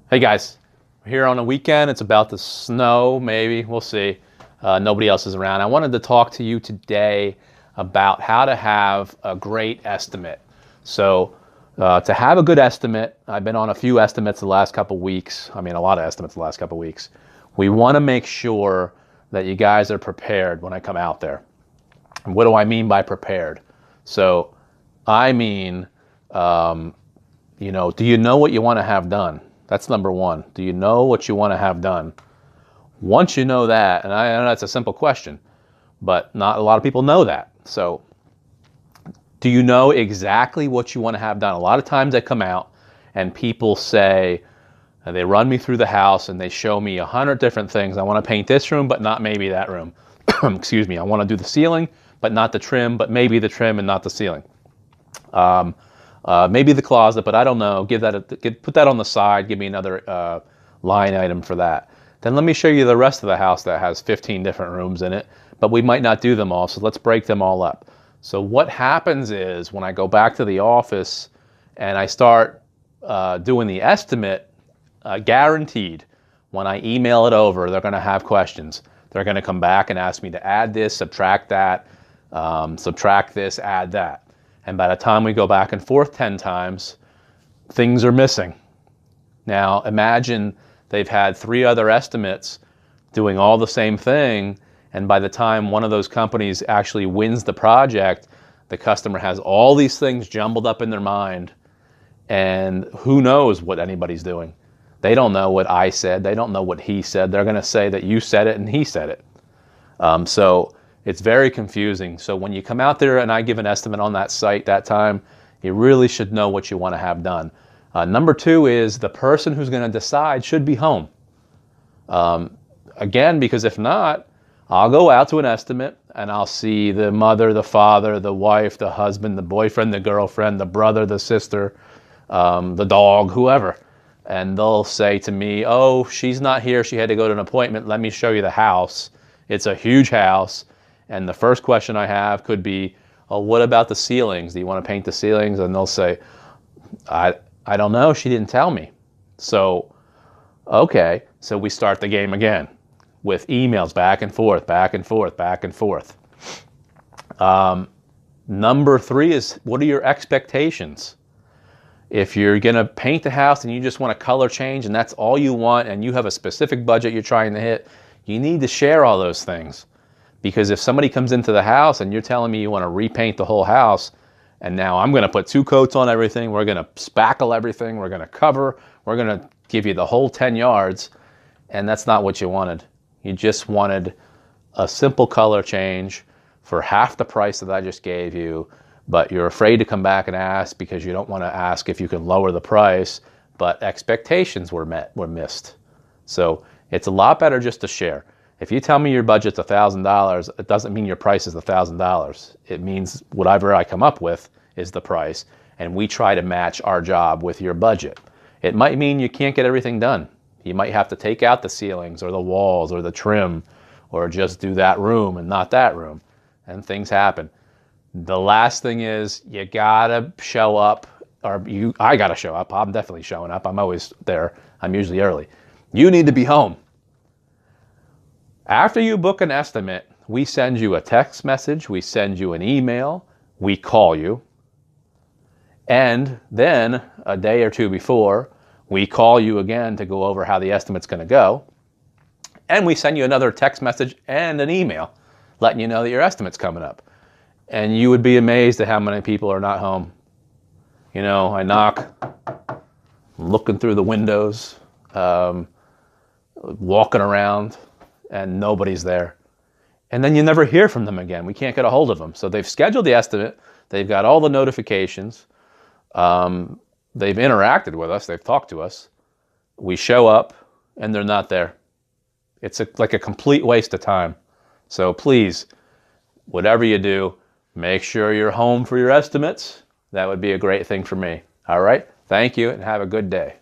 Hey guys, we're here on a weekend. It's about to snow, maybe. We'll see. Nobody else is around. I wanted to talk to you today about how to have a great estimate. So to have a good estimate, I've been on a few estimates the last couple weeks. I mean, a lot of estimates the last couple weeks. We want to make sure that you guys are prepared when I come out there. And what do I mean by prepared? So I mean, do you know what you want to have done? That's number one. Do you know what you want to have done? Once you know that, and I know that's a simple question, but not a lot of people know that. So do you know exactly what you want to have done? A lot of times I come out and people say, they run me through the house and they show me 100 different things. I want to paint this room, but not maybe that room. Excuse me. I want to do the ceiling, but not the trim, but maybe the trim and not the ceiling. Maybe the closet, but I don't know. Put that on the side. Give me another line item for that. Then let me show you the rest of the house that has 15 different rooms in it, but we might not do them all, so let's break them all up. So what happens is when I go back to the office and I start doing the estimate, guaranteed, when I email it over, they're going to have questions. They're going to come back and ask me to add this, subtract that, subtract this, add that. And by the time we go back and forth 10 times, things are missing. Now imagine they've had 3 other estimates doing all the same thing, and by the time one of those companies actually wins the project, the customer has all these things jumbled up in their mind, and who knows what anybody's doing. They don't know what I said. They don't know what he said. They're going to say that you said it and he said it. So it's very confusing. So when you come out there and I give an estimate on that site that time, you really should know what you want to have done. Number 2 is the person who's going to decide should be home. Again, because if not, I'll go out to an estimate and I'll see the mother, the father, the wife, the husband, the boyfriend, the girlfriend, the brother, the sister, the dog, whoever. And they'll say to me, oh, she's not here. She had to go to an appointment. Let me show you the house. It's a huge house. And the first question I have could be, oh, what about the ceilings? Do you want to paint the ceilings? And they'll say, I don't know. She didn't tell me. So, okay. So we start the game again with emails back and forth, back and forth, back and forth. Number 3 is, what are your expectations? If you're going to paint the house and you just want a color change and that's all you want and you have a specific budget you're trying to hit, you need to share all those things. Because if somebody comes into the house and you're telling me you want to repaint the whole house, and now I'm going to put 2 coats on everything, we're going to spackle everything, we're going to cover, we're going to give you the whole 10 yards, and that's not what you wanted. You just wanted a simple color change for half the price that I just gave you, but you're afraid to come back and ask because you don't want to ask if you can lower the price, but expectations were missed. So it's a lot better just to share. If you tell me your budget's $1,000, it doesn't mean your price is $1,000. It means whatever I come up with is the price, and we try to match our job with your budget. It might mean you can't get everything done. You might have to take out the ceilings or the walls or the trim or just do that room and not that room, and things happen. The last thing is you gotta show up, I gotta show up. I'm definitely showing up. I'm always there. I'm usually early. You need to be home. After you book an estimate, we send you a text message, we send you an email, we call you, and then a day or 2 before, we call you again to go over how the estimate's going to go, and we send you another text message and an email letting you know that your estimate's coming up. And you would be amazed at how many people are not home. You know, I knock, I'm looking through the windows, walking around, and nobody's there. And then you never hear from them again. We can't get a hold of them. So they've scheduled the estimate. They've got all the notifications. They've interacted with us. They've talked to us. We show up, and they're not there. It's like a complete waste of time. So please, whatever you do, make sure you're home for your estimates. That would be a great thing for me. All right? Thank you, and have a good day.